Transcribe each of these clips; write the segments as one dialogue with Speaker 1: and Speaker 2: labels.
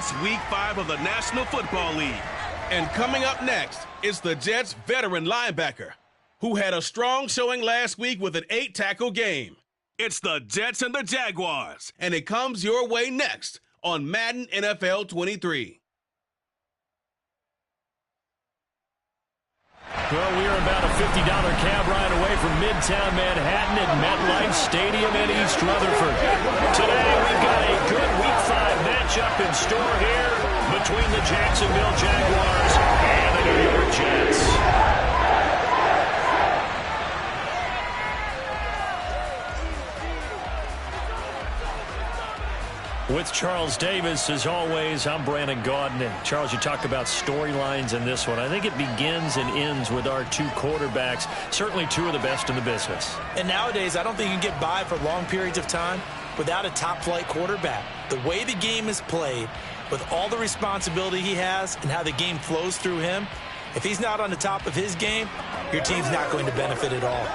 Speaker 1: It's Week 5 of the National Football League. And coming up next is the Jets' veteran linebacker, who had a strong showing last week with an 8-tackle game. It's the Jets and the Jaguars, and it comes your way next on Madden NFL 23.
Speaker 2: Well, we are about a $50 cab ride away from Midtown Manhattan at MetLife Stadium in East Rutherford. Today, we've got a good Week 5 matchup in store here between the Jacksonville Jaguars and the New York Jets. With Charles Davis, as always, I'm Brandon Gaudin. And Charles, you talk about storylines in this one. I think it begins and ends with our two quarterbacks, certainly two of the best in the business.
Speaker 3: And nowadays, I don't think you can get by for long periods of time without a top-flight quarterback. The way the game is played, with all the responsibility he has and how the game flows through him, if he's not on the top of his game, your team's not going to benefit at all.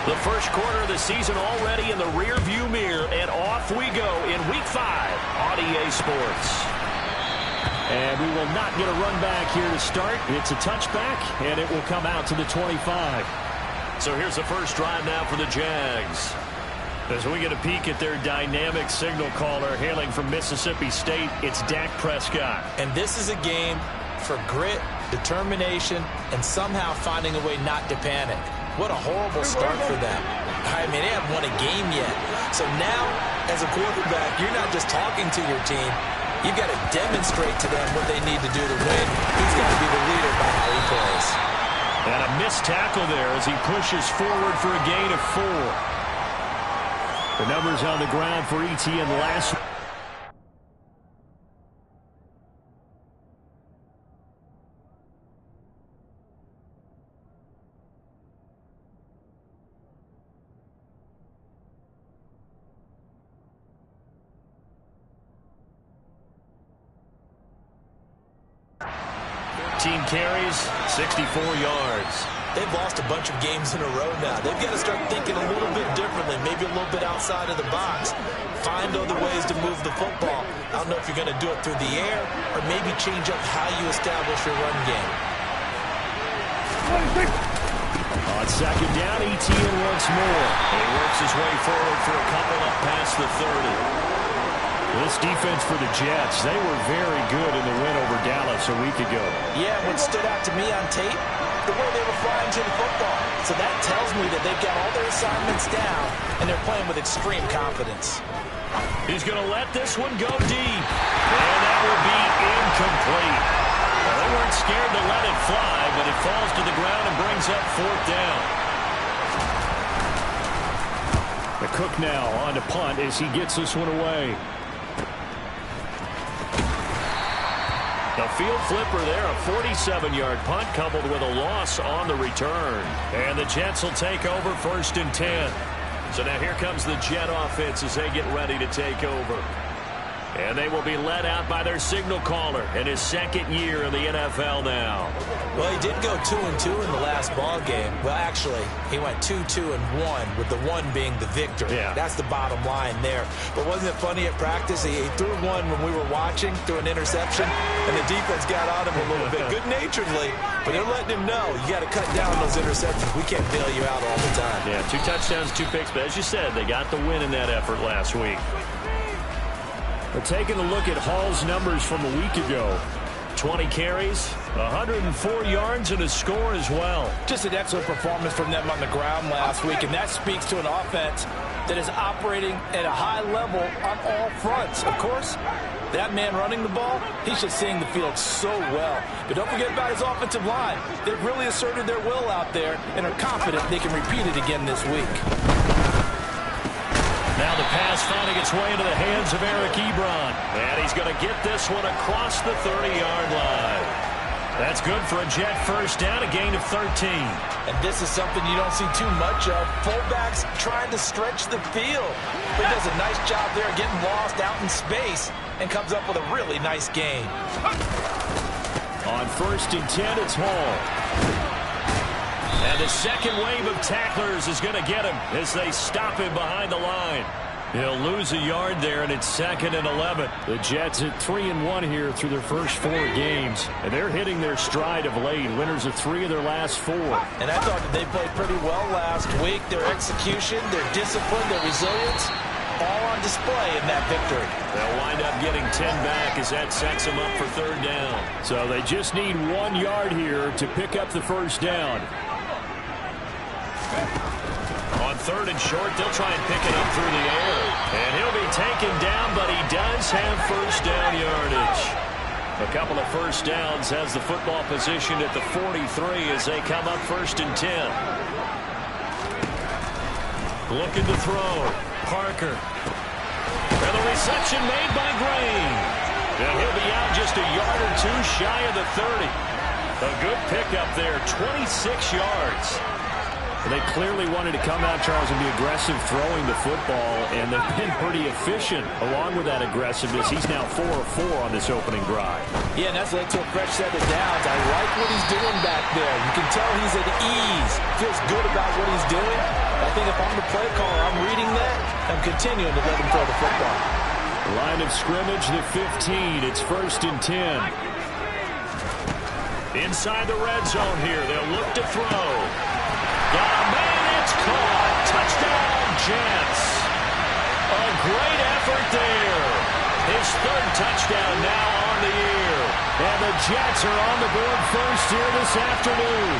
Speaker 2: The first quarter of the season already in the rear-view mirror, and off we go in Week 5 on EA Sports. And we will not get a run back here to start. It's a touchback, and it will come out to the 25. So here's the first drive now for the Jags. As we get a peek at their dynamic signal caller hailing from Mississippi State, it's Dak Prescott.
Speaker 3: And this is a game for grit, determination, and somehow finding a way not to panic. What a horrible start for them. I mean, they haven't won a game yet. So now, as a quarterback, you're not just talking to your team. You've got to demonstrate to them what they need to do to win. He's got to be the leader by how he plays.
Speaker 2: And a missed tackle there as he pushes forward for a gain of 4. The numbers on the ground for ETN last week. Team carries, 64 yards.
Speaker 3: They've lost a bunch of games in a row now. They've got to start thinking a little bit differently, maybe a little bit outside of the box. Find other ways to move the football. I don't know if you're going to do it through the air or maybe change up how you establish your run game.
Speaker 2: On second down, ETN once more. And he works his way forward for a couple up past the 30. This defense for the Jets, they were very good in the win over Dallas a week ago.
Speaker 3: Yeah, what stood out to me on tape, the way they were flying to the football. So that tells me that they've got all their assignments down, and they're playing with extreme confidence.
Speaker 2: He's going to let this one go deep. And that will be incomplete. Well, they weren't scared to let it fly, but it falls to the ground and brings up 4th down. The Cook now on to punt as he gets this one away. The field flipper there, a 47-yard punt coupled with a loss on the return. And the Jets will take over 1st and 10. So now here comes the Jet offense as they get ready to take over. And they will be led out by their signal caller in his 2nd year in the NFL now.
Speaker 3: Well, he did go 2-2 in the last ball game. Well, actually, he went 2-2-1, with the 1 being the victory.
Speaker 2: Yeah.
Speaker 3: That's the bottom line there. But wasn't it funny at practice? He threw one when we were watching, threw an interception, and the defense got on him a little bit, good-naturedly. But they're letting him know, you got to cut down those interceptions. We can't bail you out all the time.
Speaker 2: Yeah, 2 touchdowns, 2 picks. But as you said, they got the win in that effort last week. We're taking a look at Hall's numbers from a week ago. 20 carries, 104 yards, and a score as well.
Speaker 3: Just an excellent performance from them on the ground last week, and that speaks to an offense that is operating at a high level on all fronts. Of course, that man running the ball, he's just seeing the field so well. But don't forget about his offensive line. They've really asserted their will out there and are confident they can repeat it again this week.
Speaker 2: Now the pass finding its way into the hands of Eric Ebron. And he's going to get this one across the 30-yard line. That's good for a Jet first down, a gain of 13.
Speaker 3: And this is something you don't see too much of. Fullbacks trying to stretch the field. But he does a nice job there getting lost out in space and comes up with a really nice gain.
Speaker 2: On 1st and 10, it's Hall. And the second wave of tacklers is going to get him as they stop him behind the line. He'll lose a yard there, and it's 2nd and 11. The Jets at 3-1 here through their first 4 games. And they're hitting their stride of late. Winners of 3 of their last 4.
Speaker 3: And I thought that they played pretty well last week. Their execution, their discipline, their resilience, all on display in that victory.
Speaker 2: They'll wind up getting 10 back as that sets them up for 3rd down. So they just need 1 yard here to pick up the first down. On 3rd and short, they'll try and pick it up through the air. And he'll be taken down, but he does have first down yardage. A couple of first downs, has the football position at the 43 as they come up 1st and 10. Looking to throw. Parker. And the reception made by Gray. And he'll be out just a yard or 2 shy of the 30. A good pickup there, 26 yards. They clearly wanted to come out, Charles, and be aggressive throwing the football, and they've been pretty efficient along with that aggressiveness. He's now 4 of 4 on this opening drive.
Speaker 3: Yeah, and that's led to a fresh set of downs. I like what he's doing back there. You can tell he's at ease, feels good about what he's doing. I think if I'm the play caller, I'm reading that, I'm continuing to let him throw the football.
Speaker 2: Line of scrimmage, the 15. It's 1st and 10. Inside the red zone here, they'll look to throw. Got a man, it's caught. Touchdown, Jets. A great effort there. His 3rd touchdown now on the year. And the Jets are on the board first here this afternoon.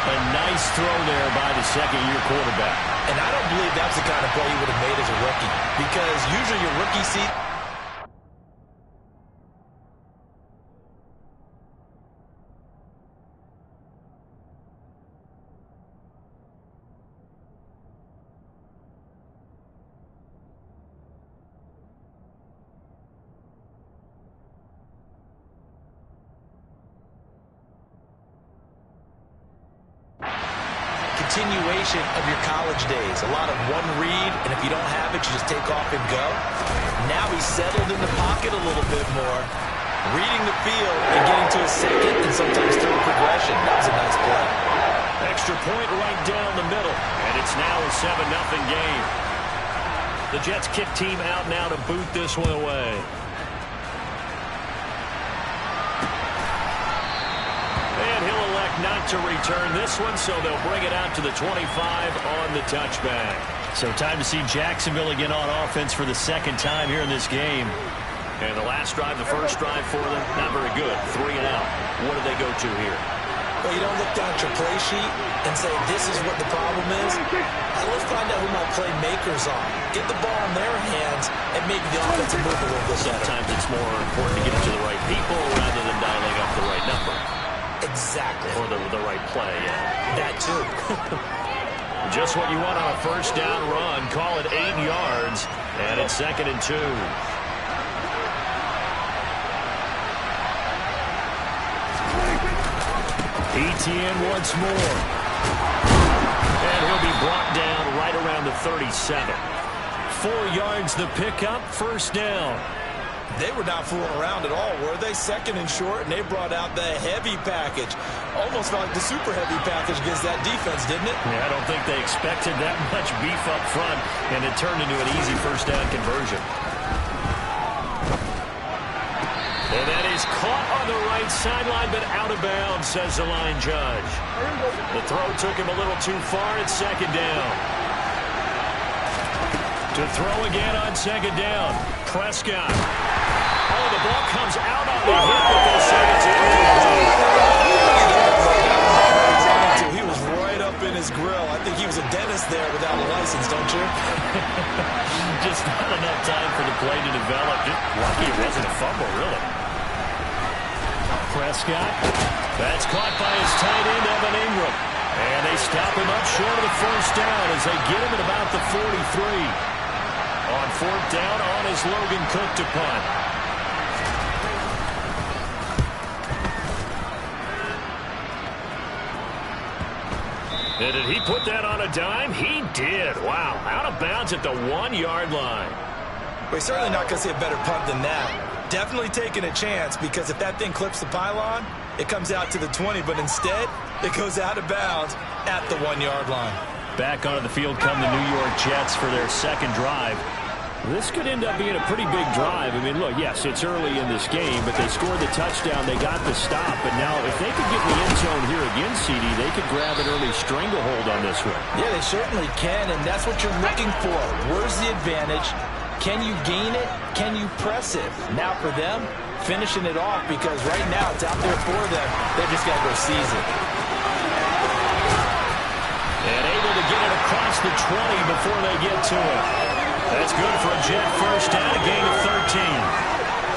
Speaker 2: A nice throw there by the 2nd-year quarterback.
Speaker 3: And I don't believe that's the kind of play he would have made as a rookie. Because usually your rookie seat... continuation of your college days. A lot of one read, and if you don't have it, you just take off and go. Now he's settled in the pocket a little bit more, reading the field and getting to a 2nd and sometimes 3rd progression. That was a nice play.
Speaker 2: Extra point right down the middle, and it's now a 7-0 game. The Jets kick team out now to boot this one away. Not to return this one, so they'll bring it out to the 25 on the touchback. So time to see Jacksonville again on offense for the 2nd time here in this game. And the last drive, the first drive for them, not very good. 3 and out. What do they go to here?
Speaker 3: Well, you don't look down at your play sheet and say, this is what the problem is. Let's find out who my playmakers are. Get the ball in their hands and make the offensive move a little bit better.
Speaker 2: Sometimes it's more important to get it to the right people rather than dialing up the right number.
Speaker 3: Exactly.
Speaker 2: Or the right play, yeah.
Speaker 3: That too.
Speaker 2: Just what you want on a first down run. Call it 8 yards, and it's 2nd and 2. Etienne once more. And he'll be brought down right around the 37. 4 yards the pickup, first down.
Speaker 3: They were not fooling around at all, were they? 2nd and short, and they brought out the heavy package. Almost like the super heavy package against that defense, didn't it?
Speaker 2: Yeah, I don't think they expected that much beef up front, and it turned into an easy first down conversion. And that is caught on the right sideline, but out of bounds, says the line judge. The throw took him a little too far. It's 2nd down. To throw again on 2nd down. Prescott. Oh, the ball fumble, really. Prescott. That's caught by his tight end, Evan Ingram. And they stop him up short of the first down as they get him at about the 43. On fourth down, on is Logan Cook to punt. And did he put that on a dime? He did. Wow. Out of bounds at the 1-yard line.
Speaker 3: We're certainly not going to see a better punt than that. Definitely taking a chance, because if that thing clips the pylon, it comes out to the 20, but instead it goes out of bounds at the 1-yard line.
Speaker 2: Back onto the field come the New York Jets for their second drive. This could end up being a pretty big drive. I mean, look, yes, it's early in this game, but they scored the touchdown. They got the stop. But now if they could get in the end zone here again, CD, they could grab an early stranglehold on this one.
Speaker 3: Yeah, they certainly can, and that's what you're looking for. Where's the advantage? Can you gain it? Can you press it? Now for them, finishing it off, because right now it's out there for them. They just got to go seize it.
Speaker 2: And able to get it across the 20 before they get to it. That's good for a Jet first down, a gain of 13.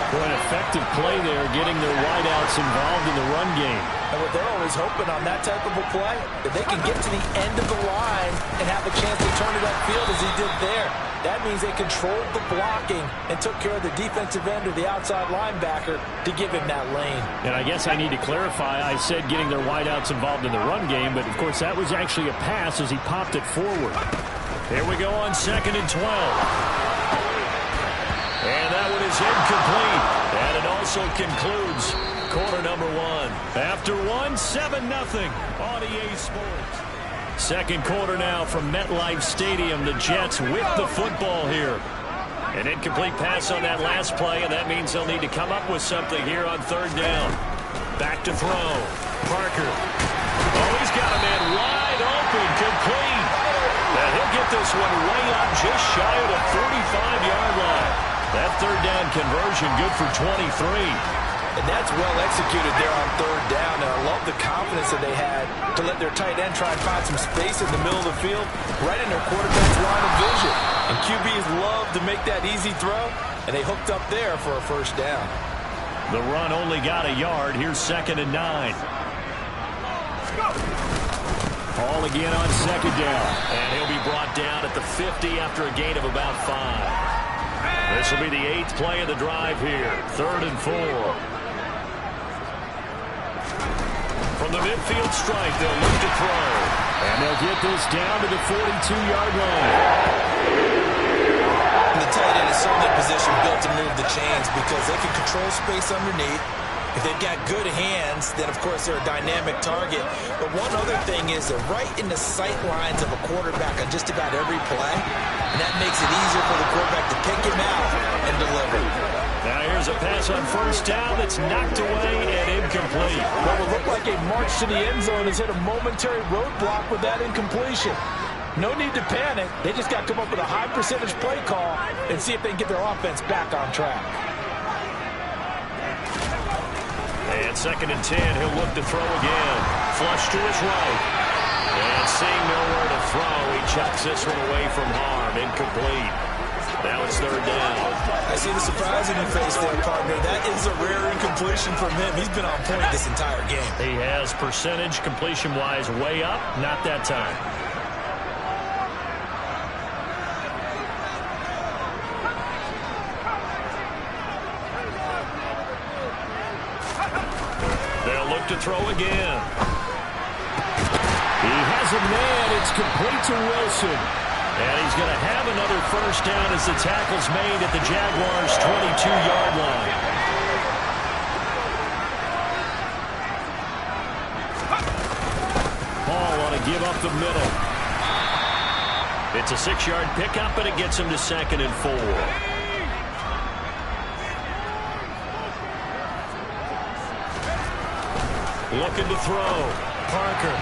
Speaker 2: Boy, an effective play there, getting their wideouts involved in the run game.
Speaker 3: And what they're always hoping on that type of a play, that they can get to the end of the line and have a chance to turn it upfield as he did there. That means they controlled the blocking and took care of the defensive end or the outside linebacker to give him that lane. And
Speaker 2: I guess I need to clarify, I said getting their wideouts involved in the run game, but of course that was actually a pass as he popped it forward. Here we go on 2nd and 12. And that one is incomplete. And it also concludes quarter number 1. After 1, 7-0 on EA Sports. Second quarter now from MetLife Stadium. The Jets with the football here. An incomplete pass on that last play, and that means they'll need to come up with something here on third down. Back to throw. Parker. Oh, he's got a man wide open. Complete. And he'll get this one way up just shy of the 45-yard line. That third down conversion good for 23.
Speaker 3: And that's well executed there on third down. And I love the confidence that they had to let their tight end try and find some space in the middle of the field, right in their quarterback's line of vision. And QBs love to make that easy throw, and they hooked up there for a first down.
Speaker 2: The run only got a yard. Here's 2nd and 9. Paul again on second down. And he'll be brought down at the 50 after a gain of about 5. This will be the 8th play of the drive here. 3rd and 4. From the midfield stripe, they'll look to throw. And they'll get this down to the 42-yard line.
Speaker 3: And the tight end is certainly in position built to move the chains because they can control space underneath. If they've got good hands, then, of course, they're a dynamic target. But one other thing is they're right in the sight lines of a quarterback on just about every play. And that makes it easier for the quarterback to pick him out and deliver.
Speaker 2: Now here's a pass on first down that's knocked away and incomplete.
Speaker 3: What will look like a march to the end zone has hit a momentary roadblock with that incompletion. No need to panic. They just got to come up with a high percentage play call and see if they can get their offense back on track.
Speaker 2: And 2nd and 10, he'll look to throw again. Flush to his right. And seeing nowhere to throw, he chucks this one away from harm. Incomplete. Now it's 3rd down.
Speaker 3: I see the surprise in your face there, partner. That is a rare incompletion from him. He's been on point this entire game.
Speaker 2: He has percentage completion-wise way up. Not that time. They'll look to throw again. He has a man. It's complete to Wilson. And he's going to have another first down as the tackle's made at the Jaguars' 22-yard line. Ball on a give up the middle. It's a 6-yard pickup, and it gets him to 2nd and 4. Looking to throw. Parker.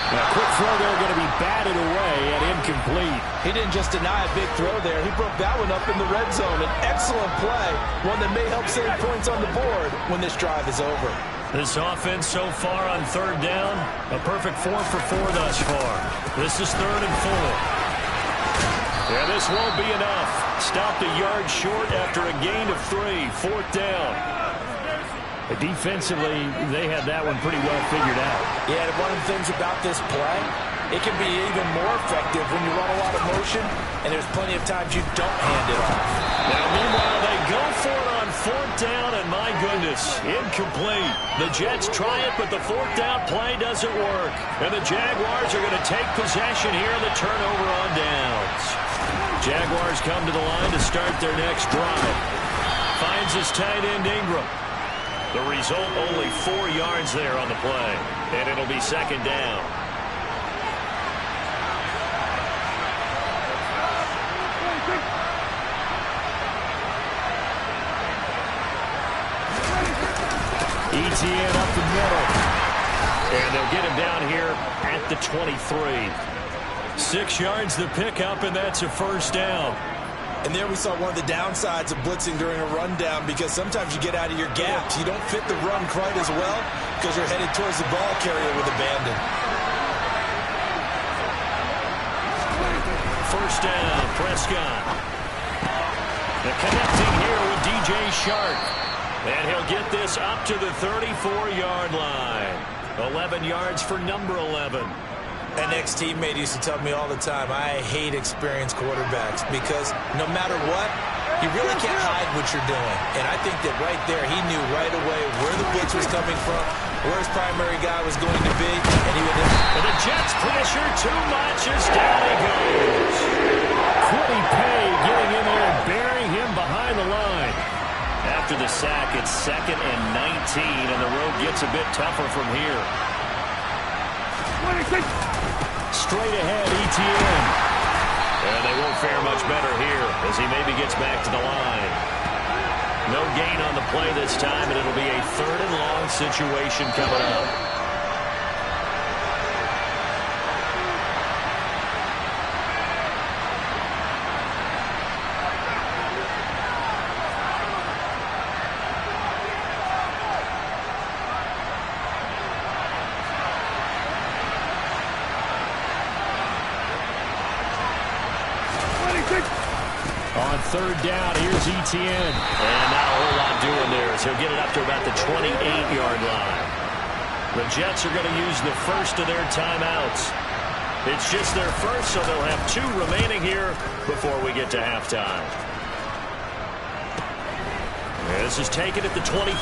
Speaker 2: A quick throw there going to be batted away and incomplete.
Speaker 3: He didn't just deny a big throw there. He broke that one up in the red zone. An excellent play. One that may help save points on the board when this drive is over.
Speaker 2: This offense so far on 3rd down, a perfect 4 for 4 thus far. This is 3rd and 4. Yeah, this won't be enough. Stopped a yard short after a gain of 3. 4th down. Defensively, they had that one pretty well figured out.
Speaker 3: Yeah, and one of the things about this play, it can be even more effective when you run a lot of motion, and there's plenty of times you don't hand it off.
Speaker 2: Now, meanwhile, they go for it on 4th down, and my goodness, incomplete. The Jets try it, but the 4th down play doesn't work. And the Jaguars are going to take possession here, the turnover on downs. Jaguars come to the line to start their next drive. Finds his tight end Ingram. The result, only 4 yards there on the play. And it'll be 2nd down. ETN up the middle. And they'll get him down here at the 23. 6 yards the pickup, and that's a 1st down.
Speaker 3: And there we saw one of the downsides of blitzing during a rundown, because sometimes you get out of your gaps. You don't fit the run quite as well because you're headed towards the ball carrier with abandon.
Speaker 2: 1st down, Prescott. They're connecting here with DJ Shark. And he'll get this up to the 34-yard line. 11 yards for number 11.
Speaker 3: An ex-teammate used to tell me all the time, I hate experienced quarterbacks because no matter what, you really can't hide what you're doing. And I think that right there, he knew right away where the blitz was coming from, where his primary guy was going to be, and he would...
Speaker 2: And the Jets pressure too much as down he goes. Quiddy Pay getting in there and burying him behind the line. After the sack, it's 2nd and 19, and the road gets a bit tougher from here. Straight ahead, ETN. And they won't fare much better here as he maybe gets back to the line. No gain on the play this time, and it'll be a 3rd and long situation coming up. On 3rd down, here's ETN. And not a whole lot doing there as he'll get it up to about the 28-yard line. The Jets are going to use the first of their timeouts. It's just their first, so they'll have 2 remaining here before we get to halftime. This is taken at the 23.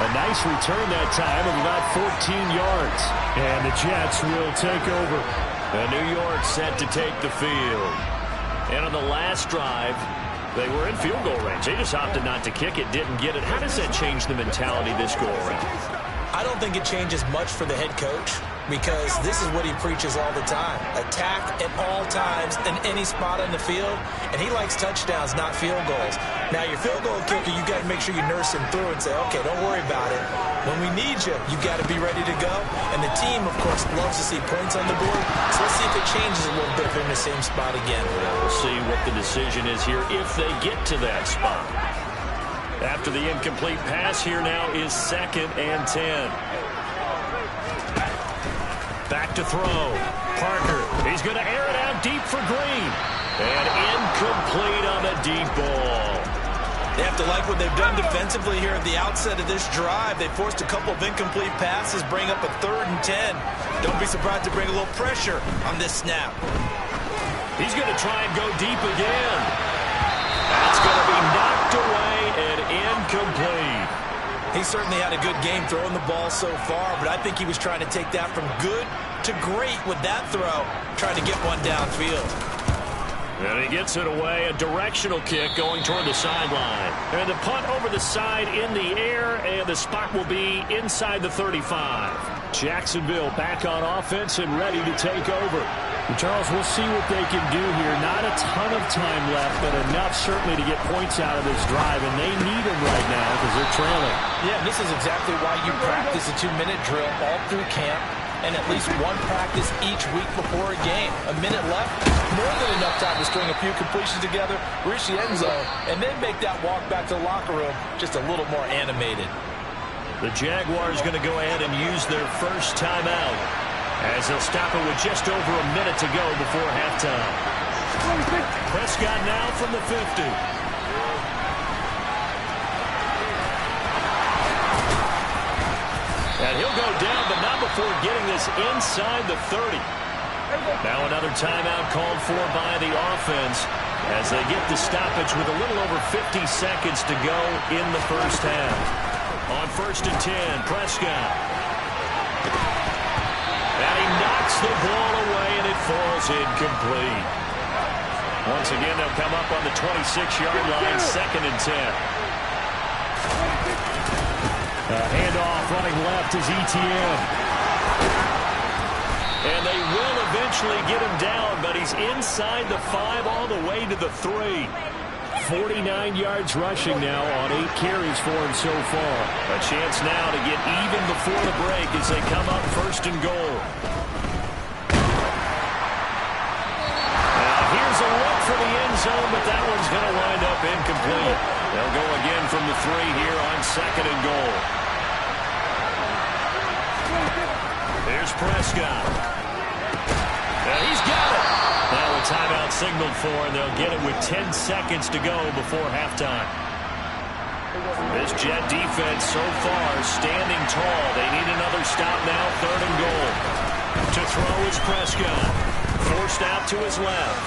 Speaker 2: A nice return that time of about 14 yards. And the Jets will take over. And New York set to take the field. And on the last drive, they were in field goal range. They just opted not to kick it, didn't get it. How does that change the mentality this go around?
Speaker 3: I don't think it changes much for the head coach because this is what he preaches all the time. Attack at all times in any spot on the field, and he likes touchdowns, not field goals. Now, your field goal kicker, you got to make sure you nurse him through and say, okay, don't worry about it. When we need you, you got to be ready to go. And the team, of course, loves to see points on the board. So let's see if it changes a little bit if they're in the same spot again.
Speaker 2: We'll see what the decision is here if they get to that spot. After the incomplete pass, here now is 2nd and 10. Back to throw. Parker, he's going to air it out deep for Green. And incomplete on the deep ball.
Speaker 3: They have to like what they've done defensively here at the outset of this drive. They forced a couple of incomplete passes, bring up a 3rd and 10. Don't be surprised to bring a little pressure on this snap.
Speaker 2: He's going to try and go deep again. That's going to be knocked away and incomplete.
Speaker 3: He certainly had a good game throwing the ball so far, but I think he was trying to take that from good to great with that throw, trying to get one downfield.
Speaker 2: And he gets it away, a directional kick going toward the sideline. And the punt over the side in the air, and the spot will be inside the 35. Jacksonville back on offense and ready to take over.
Speaker 4: Charles, we'll see what they can do here. Not a ton of time left, but enough certainly to get points out of this drive, and they need them right now because they're trailing.
Speaker 3: Yeah, this is exactly why you practice a 2-minute drill all through camp and at least one practice each week before a game. A minute left, more than enough time to string a few completions together, reach the end zone, and then make that walk back to the locker room just a little more animated.
Speaker 2: The Jaguars going to go ahead and use their first timeout. As they'll stop it with just over a minute to go before halftime. Prescott now from the 50. And he'll go down, but not before getting this inside the 30. Now another timeout called for by the offense as they get the stoppage with a little over 50 seconds to go in the first half. On 1st and 10, Prescott. And he knocks the ball away, and it falls incomplete. Once again, they'll come up on the 26-yard line, 2nd and 10. Handoff running left is ETN. And they will eventually get him down, but he's inside the 5 all the way to the 3.
Speaker 4: 49 yards rushing now on 8 carries for him so far.
Speaker 2: A chance now to get even before the break as they come up 1st and goal. Now here's a look for the end zone, but that one's going to wind up incomplete. They'll go again from the 3 here on 2nd and goal. Here's Prescott. And he's got it. Now a timeout signaled for, and they'll get it with 10 seconds to go before halftime. This Jet defense so far standing tall. They need another stop now, 3rd and goal. To throw is Prescott. Forced out to his left.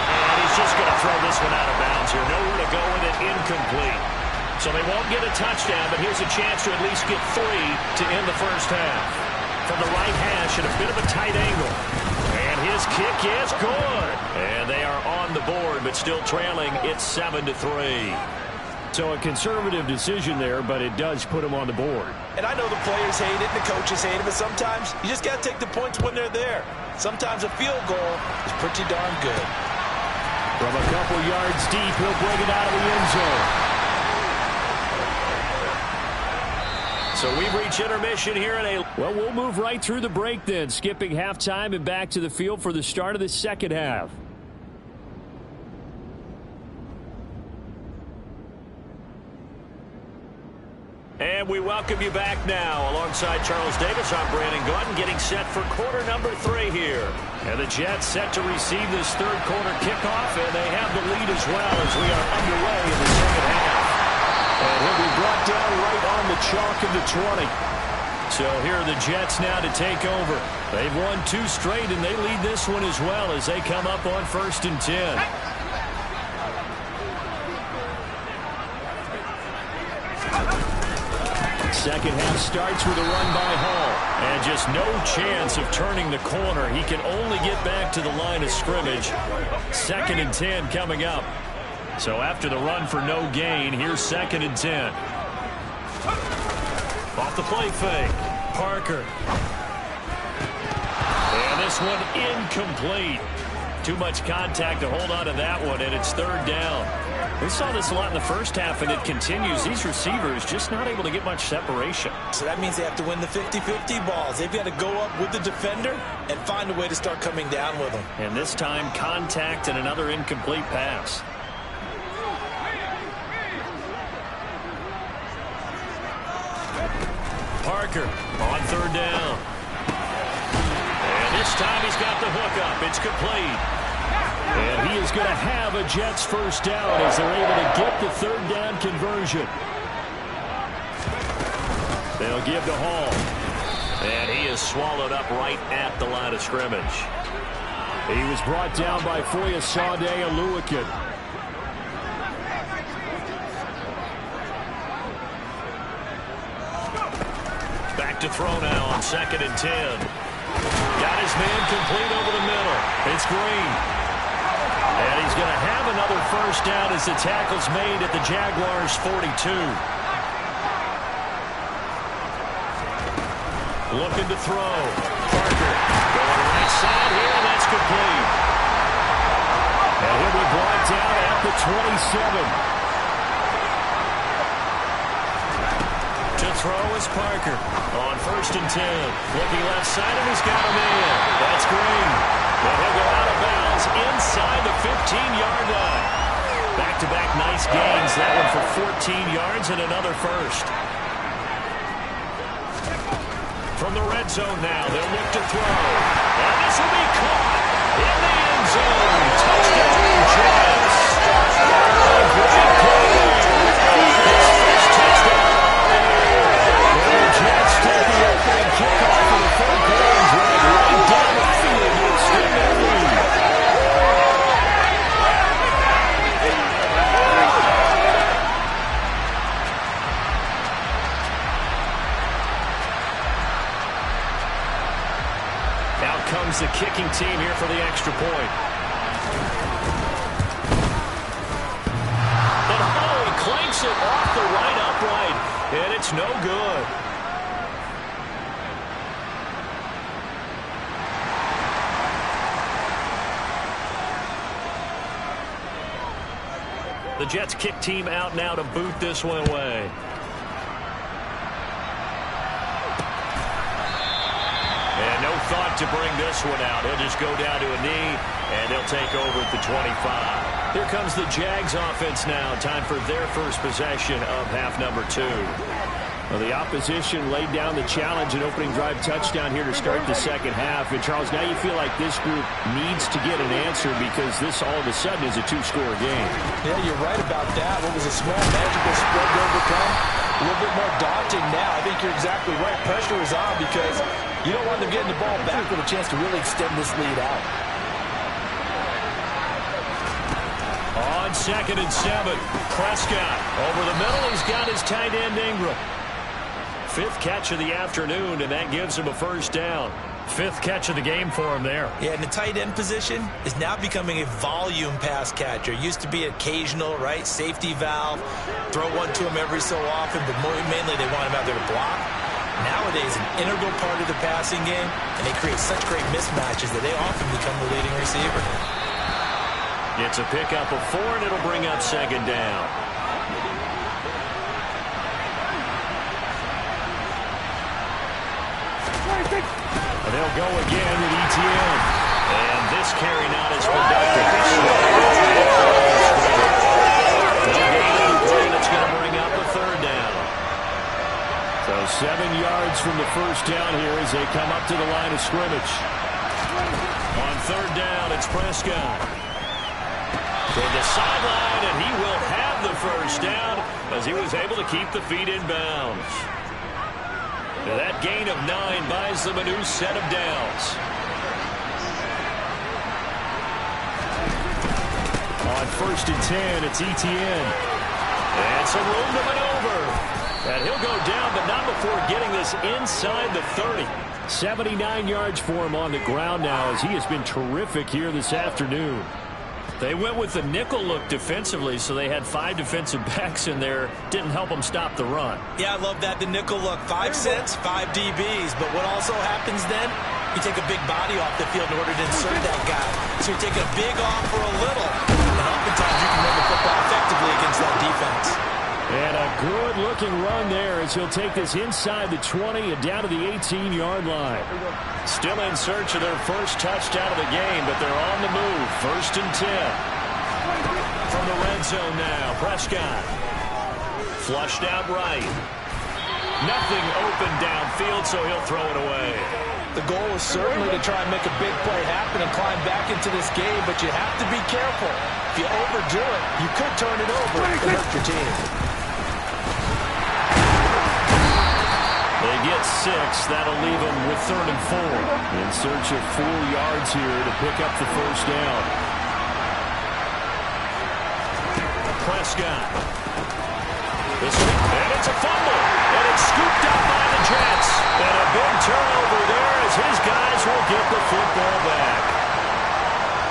Speaker 2: And he's just going to throw this one out of bounds here. Nowhere to go with it, incomplete. So they won't get a touchdown, but here's a chance to at least get 3 to end the first half. From the right hash at a bit of a tight angle. And his kick is good. And they are on the board, but still trailing. It's 7-3.
Speaker 4: So a conservative decision there, but it does put them on the board.
Speaker 3: And I know the players hate it and the coaches hate it, but sometimes you just got to take the points when they're there. Sometimes a field goal is pretty darn good.
Speaker 4: From a couple yards deep, he'll bring it out of the end zone.
Speaker 2: So we've reached intermission here in a...
Speaker 4: Well, we'll move right through the break then, skipping halftime and back to the field for the start of the second half.
Speaker 2: And we welcome you back now. Alongside Charles Davis, I'm Brandon Gautin, getting set for quarter number 3 here. And the Jets set to receive this third quarter kickoff, and they have the lead as well as we are underway in the second half.
Speaker 4: And he'll be brought down right on the chalk of the 20.
Speaker 2: So here are the Jets now to take over. They've won 2 straight, and they lead this one as well as they come up on 1st and 10.
Speaker 4: Second half starts with a run by Hall.
Speaker 2: And just no chance of turning the corner. He can only get back to the line of scrimmage. 2nd and 10 coming up. So after the run for no gain, here's 2nd and 10. Off the play fake. Parker. And this one incomplete. Too much contact to hold on to that one, and it's 3rd down. We saw this a lot in the first half, and it continues. These receivers just not able to get much separation.
Speaker 3: So that means they have to win the 50-50 balls. They've got to go up with the defender and find a way to start coming down with them.
Speaker 2: And this time, contact and another incomplete pass. Parker on 3rd down. And this time he's got the hook up. It's complete.
Speaker 4: And he is going to have a Jets first down as they're able to get the 3rd down conversion.
Speaker 2: They'll give to Hall. And he is swallowed up right at the line of scrimmage.
Speaker 4: He was brought down by Foyesade Oluwakin.
Speaker 2: Back to throw now on 2nd and 10. Got his man complete over the middle. It's Green. And he's going to have another first down as the tackle's made at the Jaguars' 42. Looking to throw. Parker going right side here, and that's complete.
Speaker 4: And he'll be brought down at the 27.
Speaker 2: To throw is Parker on 1st and 10. Looking left side, and he's got him in. That's Green. But he'll go out of bounds inside the 15-yard line. Back-to-back nice gains. That one for 14 yards and another first. From the red zone now, they'll look to throw. And this will be caught in the end zone. Touchdown, Jets. Great play there. His first touchdown of the year. And the Jets take the opening kickoff for the third quarter and drag right down the field to extend their lead. Comes the kicking team here for the extra point. And he clanks it off the right upright, and it's no good. The Jets kick team out now to boot this one away. And no thought to bring this one out. He'll just go down to a knee, and they'll take over at the 25. Here comes the Jags offense now. Time for their first possession of half number 2.
Speaker 4: Well, the opposition laid down the challenge and opening drive touchdown here to start the second half. And, Charles, now you feel like this group needs to get an answer because this all of a sudden is a 2-score game.
Speaker 3: Yeah, you're right about that. What was a small, magical spread to overcome? A little bit more daunting now. I think you're exactly right. Pressure is on because you don't want them getting the ball back with a chance to really extend this lead out.
Speaker 2: On 2nd and 7, Prescott over the middle. He's got his tight end Ingram. 5th catch of the afternoon, and that gives him a first down. 5th catch of the game for him there.
Speaker 3: Yeah, and the tight end position is now becoming a volume pass catcher. Used to be occasional, right? Safety valve. Throw one to him every so often, but mainly they want him out there to block. Nowadays, an integral part of the passing game, and they create such great mismatches that they often become the leading receiver.
Speaker 2: It's a pickup of 4, and it'll bring up 2nd down. And they'll go again with ETN. And this carry not as productive. No gain on the play. That's going to bring up a 3rd down.
Speaker 4: So 7 yards from the first down here as they come up to the line of scrimmage.
Speaker 2: On 3rd down, it's Prescott. Toward the sideline, and he will have the first down as he was able to keep the feet in bounds. And that gain of 9 buys them a new set of downs.
Speaker 4: On 1st and 10, it's ETN.
Speaker 2: And some room to maneuver. And he'll go down, but not before getting this inside the 30.
Speaker 4: 79 yards for him on the ground now as he has been terrific here this afternoon.
Speaker 2: They went with the nickel look defensively, so they had 5 defensive backs in there. Didn't help them stop the run.
Speaker 3: Yeah, I love that, the nickel look. 5 cents, 5 DBs. But what also happens then, you take a big body off the field in order to insert that guy. So you're taking a big off for a little. And oftentimes you can run the football effectively against that defense.
Speaker 4: And a good-looking run there as he'll take this inside the 20 and down to the 18-yard line.
Speaker 2: Still in search of their first touchdown of the game, but they're on the move. 1st and 10. From the red zone now, Prescott. Flushed out right. Nothing open downfield, so he'll throw it away.
Speaker 3: The goal is certainly to try and make a big play happen and climb back into this game, but you have to be careful. If you overdo it, you could turn it over and hurt your team.
Speaker 2: They get 6. That'll leave them with 3rd and 4.
Speaker 4: In search of 4 yards here to pick up the first down.
Speaker 2: Prescott. And it's a fumble. And it's scooped up by the Jets. And a big turnover there as his guys will get the football back.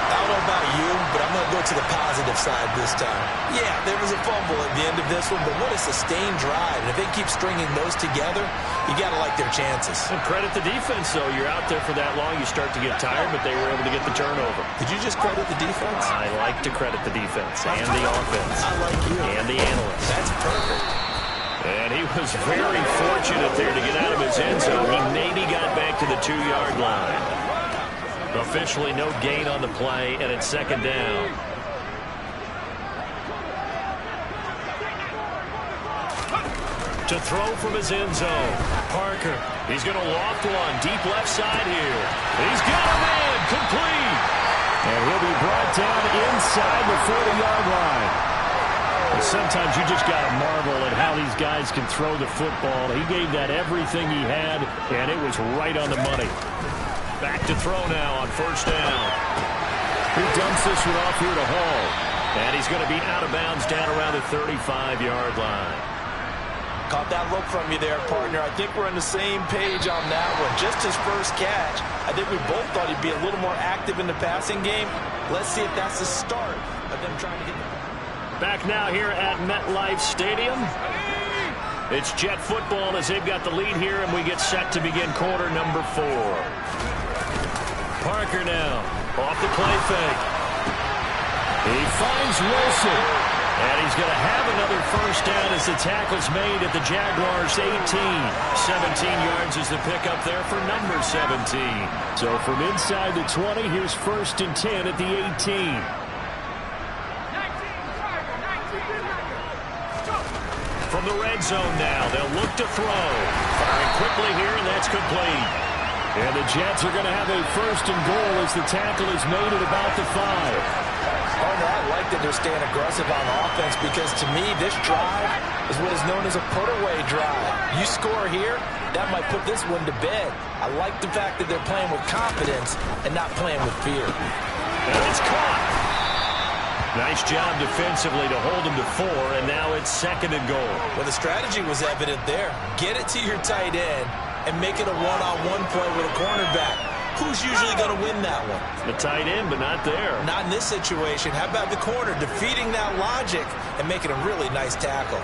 Speaker 3: I don't know about you, but I'm going to go to the positive side this time. Yeah, there was a fumble at the end of this one, but what a sustained drive. And if they keep stringing those together, you got to like their chances.
Speaker 2: And credit the defense, though. You're out there for that long, you start to get tired, but they were able to get the turnover.
Speaker 3: Did you just credit the defense?
Speaker 2: I like to credit the defense and the offense.
Speaker 3: I like you.
Speaker 2: And the analysts.
Speaker 3: That's perfect.
Speaker 2: And he was very fortunate there to get out of his end zone. He maybe got back to the 2-yard line. Officially no gain on the play, and it's 2nd down. To throw from his end zone. Parker. He's going to loft one. Deep left side here. He's got a man. Complete.
Speaker 4: And he'll be brought down inside the 40-yard line. Well, sometimes you just got to marvel at how these guys can throw the football. He gave that everything he had, and it was right on the money.
Speaker 2: Back to throw now on first down.
Speaker 4: He dumps this one off here to Hall.
Speaker 2: And he's going to be out of bounds down around the 35-yard line.
Speaker 3: Caught that look from you there, partner. I think we're on the same page on that one. Just his first catch. I think we both thought he'd be a little more active in the passing game. Let's see if that's the start of them trying to get the...
Speaker 2: Back now here at MetLife Stadium. It's Jet football as they've got the lead here, and we get set to begin quarter number 4. Parker now off the play fake.
Speaker 4: He finds Wilson.
Speaker 2: And he's going to have another first down as the tackle's made at the Jaguars' 18. 17 yards is the pickup there for number 17.
Speaker 4: So from inside the 20, here's 1st and 10 at the 18.
Speaker 2: From the red zone now, they'll look to throw. Firing quickly here, and that's complete.
Speaker 4: And the Jets are going to have a 1st and goal as the tackle is made at about the 5.
Speaker 3: Partner, I like that they're staying aggressive on offense because, to me, this drive is what is known as a put-away drive. You score here, that might put this one to bed. I like the fact that they're playing with confidence and not playing with fear.
Speaker 2: And it's caught. Nice job defensively to hold them to 4, and now it's 2nd and goal.
Speaker 3: Well, the strategy was evident there. Get it to your tight end and make it a one-on-one play with a cornerback. Who's usually going to win that one?
Speaker 2: The tight end, but not there.
Speaker 3: Not in this situation. How about the corner defeating that logic and making a really nice tackle?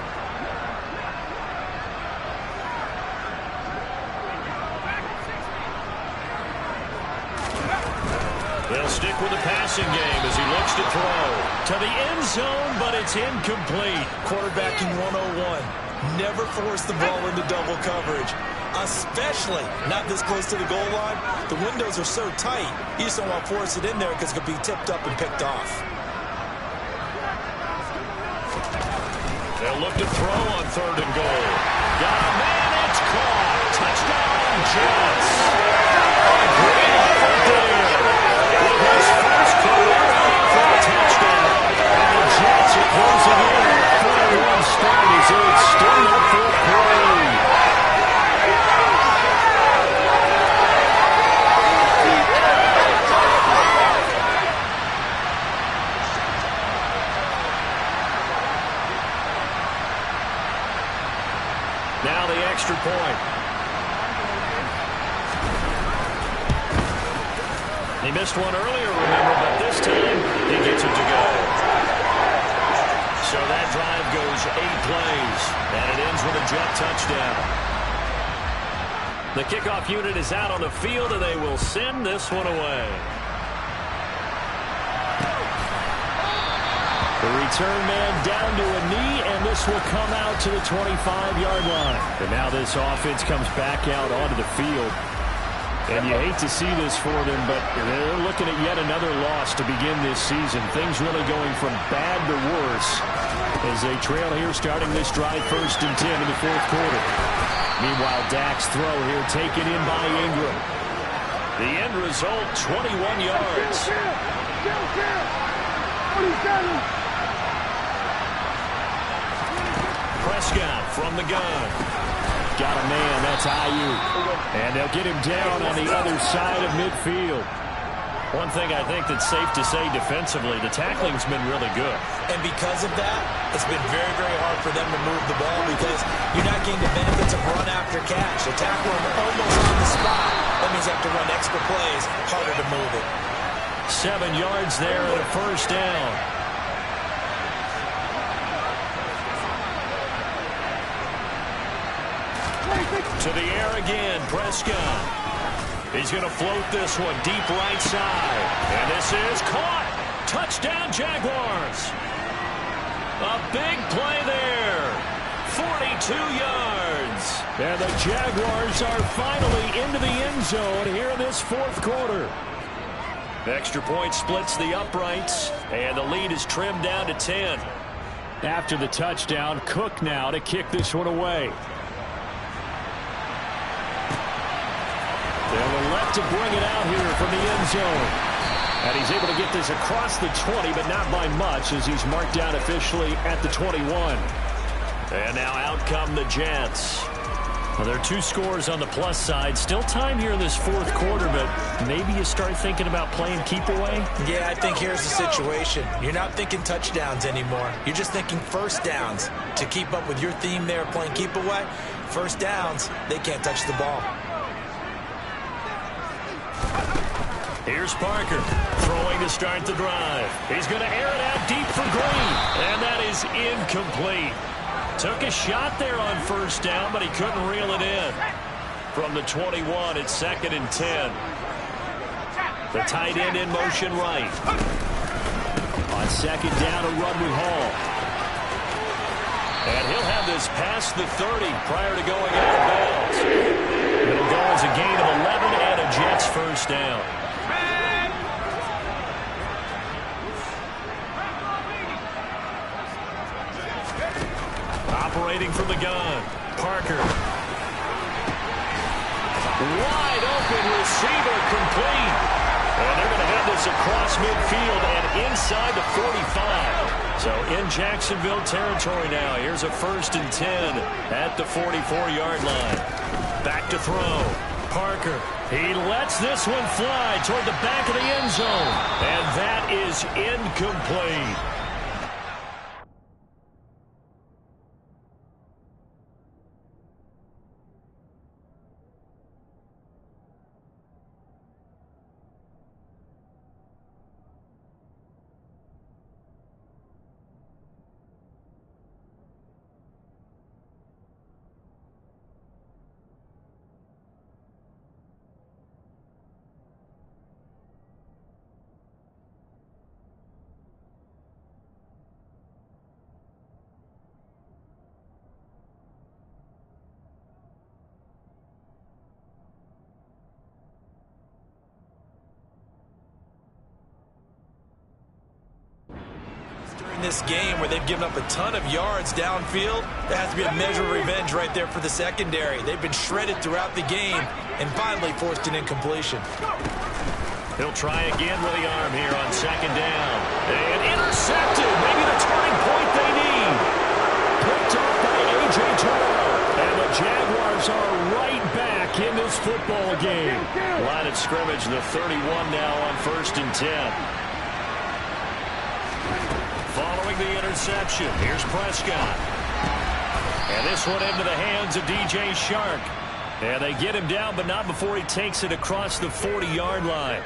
Speaker 2: They'll stick with the passing game as he looks to throw. To the end zone, but it's incomplete.
Speaker 3: Quarterbacking 101. Never force the ball into double coverage. Especially not this close to the goal line. The windows are so tight, you just don't want to force it in there because it could be tipped up and picked off.
Speaker 2: They'll look to throw on 3rd and goal. Got a man, it's caught. Touchdown, Jets. A great effort there. With his first career for a touchdown. And the Jets are closing in on a 4-1 start as they extend their 4th quarter lead. Now the extra point. He missed one earlier, remember, but this time he gets it to go. So that drive goes 8 plays, and it ends with a Jet touchdown. The kickoff unit is out on the field, and they will send this one away.
Speaker 4: The return man down to a knee, and this will come out to the 25-yard line. And now this offense comes back out onto the field. And you hate to see this for them, but they're looking at yet another loss to begin this season. Things really going from bad to worse as they trail here starting this drive 1st and 10 in the 4th quarter. Meanwhile, Dak's throw here taken in by Ingram.
Speaker 2: The end result, 21 yards. Prescott from the gun.
Speaker 4: Got a man, that's Ayuk. And they'll get him down on the other side of midfield.
Speaker 2: One thing I think that's safe to say defensively, the tackling's been really good.
Speaker 3: And because of that, it's been very, very hard for them to move the ball because you're not getting the benefits of run after catch. The tackle almost on the spot. That means you have to run extra plays, harder to move it.
Speaker 2: 7 yards there and a first down. To the air again, Prescott. He's going to float this one deep right side. And this is caught. Touchdown, Jaguars. A big play there. 42 yards.
Speaker 4: And the Jaguars are finally into the end zone here in this 4th quarter.
Speaker 2: The extra point splits the uprights, and the lead is trimmed down to 10.
Speaker 4: After the touchdown, Cook now to kick this one away. They'll elect to bring it out here from the end zone. And he's able to get this across the 20, but not by much as he's marked down officially at the 21. And now out come the Jets. Well, there are 2 scores on the plus side. Still time here in this fourth quarter, but maybe you start thinking about playing keep away?
Speaker 3: Yeah, I think here's the situation. You're not thinking touchdowns anymore. You're just thinking first downs. To keep up with your theme there, playing keep away, first downs, they can't touch the ball.
Speaker 4: Here's Parker throwing to start the drive. He's going to air it out deep for Green, and that is incomplete. Took a shot there on first down, but he couldn't reel it in. From the 21, it's 2nd and 10. The tight end in motion right. On 2nd down, a run with Hall. And he'll have this past the 30 prior to going out of bounds. It'll go as a gain of 11 and a Jets first down. Operating from the gun, Parker. Wide open receiver, complete. And they're going to have this across midfield and inside the 45. So in Jacksonville territory now. Here's a 1st and 10 at the 44-yard line. Back to throw. Parker. He lets this one fly toward the back of the end zone. And that is incomplete.
Speaker 3: This game where they've given up a ton of yards downfield, there has to be a measure of revenge right there for the secondary. They've been shredded throughout the game and finally forced an incompletion.
Speaker 4: He'll try again with the arm here on 2nd down. And intercepted. Maybe the turning point they need. Picked up by A.J. Terrell. And the Jaguars are right back in this football game. Line of scrimmage, the 31 now on 1st and 10. Following the interception, here's Prescott. And this one into the hands of DJ Shark. And they get him down, but not before he takes it across the 40-yard line.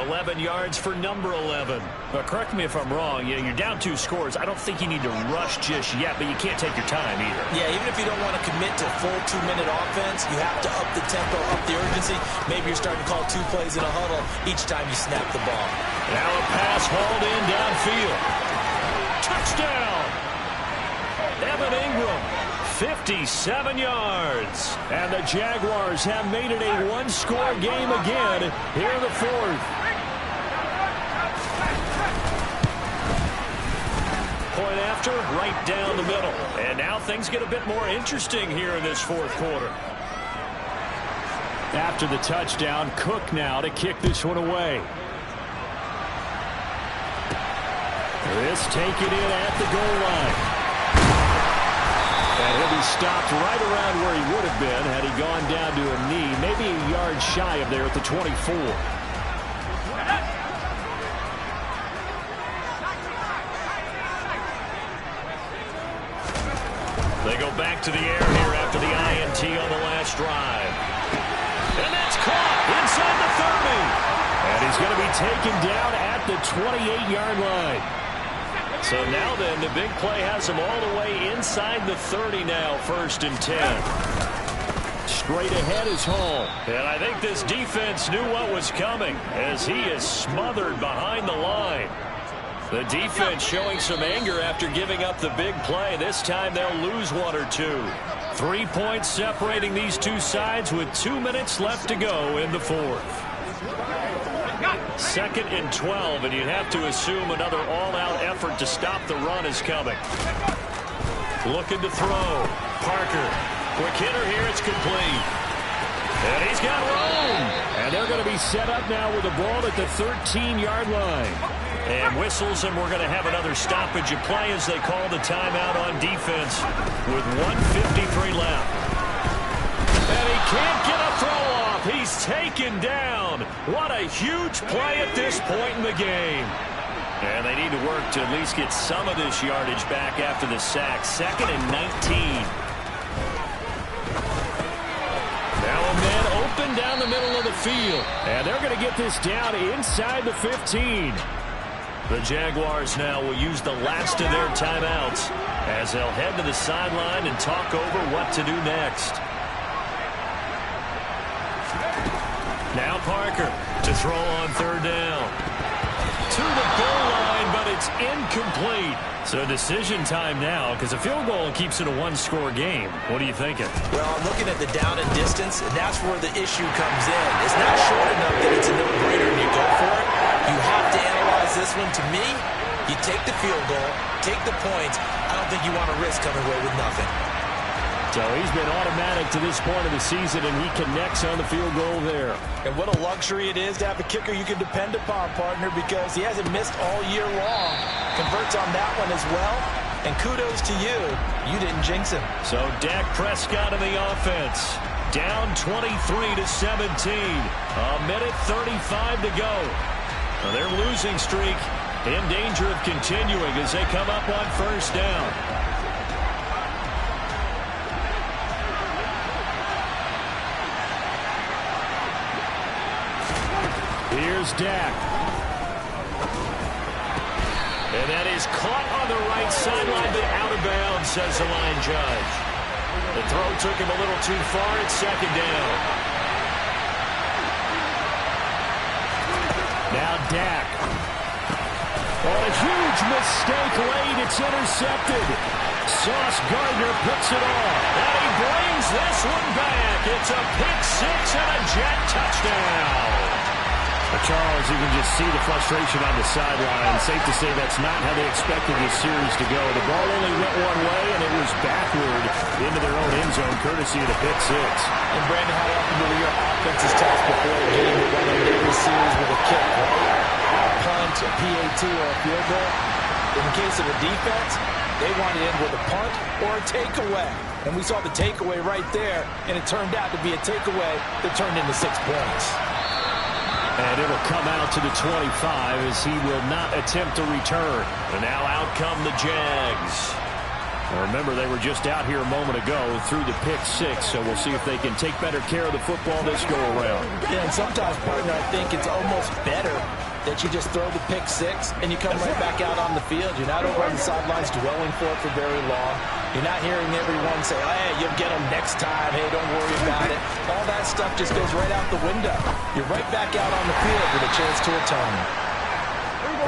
Speaker 4: 11 yards for number 11. But correct me if I'm wrong. You're down 2 scores. I don't think you need to rush just yet, but you can't take your time either.
Speaker 3: Yeah, even if you don't want to commit to full 2-minute offense, you have to up the tempo, up the urgency. Maybe you're starting to call 2 plays in a huddle each time you snap the ball.
Speaker 4: Now a pass hauled in downfield. Touchdown! Evan Ingram, 57 yards. And the Jaguars have made it a 1-score game again here in the 4th. Point after, right down the middle. And now things get a bit more interesting here in this 4th quarter. After the touchdown, Cook now to kick this one away. This taken in at the goal line. And he'll be stopped right around where he would have been had he gone down to a knee, maybe a yard shy of there at the 24. They go back to the air here after the INT on the last drive. And that's caught inside the 30. And he's going to be taken down at the 28-yard line. So now then, the big play has him all the way inside the 30 now, 1st and 10. Straight ahead is Hall. And I think this defense knew what was coming as he is smothered behind the line. The defense showing some anger after giving up the big play. This time they'll lose 1 or 2. 3 points separating these 2 sides with 2 minutes left to go in the 4th. 2nd and 12, and you'd have to assume another all-out effort to stop the run is coming. Looking to throw. Parker. Quick hitter here. It's complete.
Speaker 2: And he's got room.
Speaker 4: And they're going to be set up now with the ball at the 13-yard line.
Speaker 2: And whistles, and we're going to have another stoppage of play as they call the timeout on defense with 1:53 left. And he can't get a throw off. He's taken down. What a huge play at this point in the game. And they need to work to at least get some of this yardage back after the sack. 2nd and 19.
Speaker 4: Now a man open down the middle of the field. And they're going to get this down inside the 15.
Speaker 2: The Jaguars now will use the last of their timeouts as they'll head to the sideline and talk over what to do next. Now Parker to throw on 3rd down. To the goal line, but it's incomplete. So decision time now because a field goal keeps it a one-score game. What are you thinking?
Speaker 3: Well, I'm looking at the down and distance, and that's where the issue comes in. It's not short enough that it's a no-brainer and you go for it. You have to analyze this one. To me, you take the field goal, take the points. I don't think you want to risk coming away with nothing.
Speaker 4: So he's been automatic to this point of the season, and he connects on the field goal there.
Speaker 3: And what a luxury it is to have a kicker you can depend upon, partner, because he hasn't missed all year long. Converts on that one as well. And kudos to you. You didn't jinx him.
Speaker 2: So Dak Prescott in the offense. Down 23-17. A minute 35 to go. Now their losing streak in danger of continuing as they come up on 1st down.
Speaker 4: Here's Dak.
Speaker 2: And that is caught on the right sideline, but out of bounds, says the line judge. The throw took him a little too far. It's 2nd down.
Speaker 4: Now Dak. On a huge mistake late, it's intercepted. Sauce Gardner puts it off.
Speaker 2: And he brings this one back. It's a pick 6 and a Jet touchdown.
Speaker 4: Charles, you can just see the frustration on the sideline. Safe to say that's not how they expected this series to go. The ball only went one way, and it was backward into their own end zone, courtesy of the pick 6.
Speaker 3: And Brandon, how often do your offenses tasked before a game to run into every series with a kick, right? A punt, a PAT, or a field goal. In the case of the defense, they wanted in with a punt or a takeaway. And we saw the takeaway right there, and it turned out to be a takeaway that turned into 6 points.
Speaker 4: And it'll come out to the 25 as he will not attempt to return.
Speaker 2: And now out come the Jags.
Speaker 4: Now remember, they were just out here a moment ago through the pick 6, so we'll see if they can take better care of the football this go-around.
Speaker 3: Yeah, and sometimes, partner, I think it's almost better that you just throw the pick 6 and you come right back out on the field. You're not over on the sidelines dwelling for it for very long. You're not hearing everyone say, oh, hey, you'll get them next time. Hey, don't worry about it. All that stuff just goes right out the window. You're right back out on the field with a chance to atone.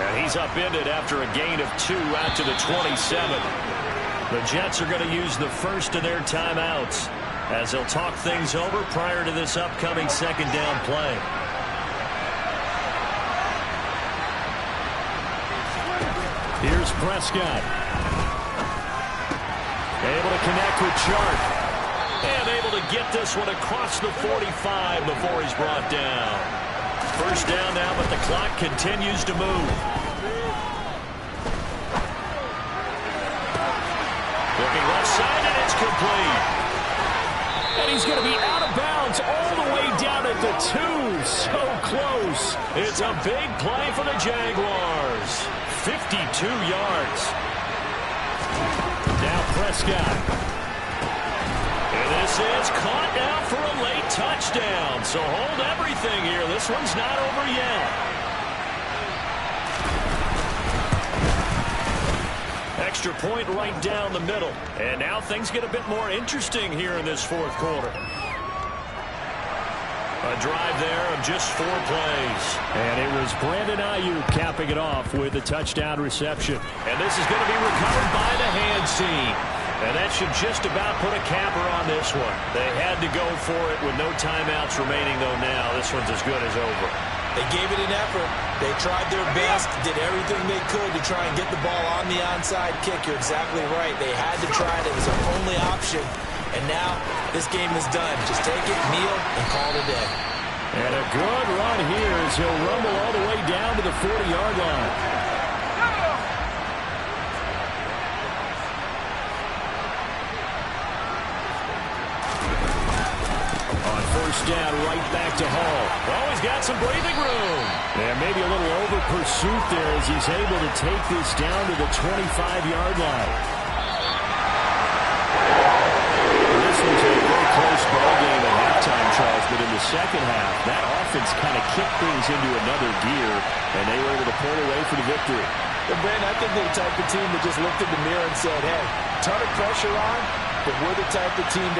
Speaker 2: And he's upended after a gain of 2 out to the 27. The Jets are going to use the first of their timeouts as they'll talk things over prior to this upcoming 2nd down play.
Speaker 4: Here's Prescott.
Speaker 2: Able to connect with Sharp. And able to get this one across the 45 before he's brought down. 1st down now, but the clock continues to move. Looking left side, and it's complete.
Speaker 4: And he's going to be out of bounds all the way down at the 2. So close.
Speaker 2: It's a big play for the Jaguars. 52 yards.
Speaker 4: Now Prescott.
Speaker 2: And this is caught now for a late touchdown. So hold everything here. This one's not over yet. Extra point right down the middle. And now things get a bit more interesting here in this 4th quarter. A drive there of just 4 plays.
Speaker 4: And it was Brandon Ayuk capping it off with a touchdown reception.
Speaker 2: And this is going to be recovered by the hands team. And that should just about put a capper on this one. They had to go for it with no timeouts remaining, though now. This one's as good as over.
Speaker 3: They gave it an effort. They tried their best, did everything they could to try and get the ball on the onside kick. You're exactly right. They had to try it. It was their only option. And now this game is done. Just take it, kneel, and call it a day.
Speaker 2: And a good run here as he'll rumble all the way down to the 40-yard line. On first down, right back to Hall. Oh, he's got some breathing room. And maybe a little over pursuit there as he's able to take this down to the 25-yard line. This was a very close ball game at halftime, Charles, but in the second half, that offense kind of kicked things into another gear, and they were able to pull away for the victory.
Speaker 3: Well, Brandon, I think they're the type of team that just looked in the mirror and said, hey, ton of pressure on, but we're the type of team that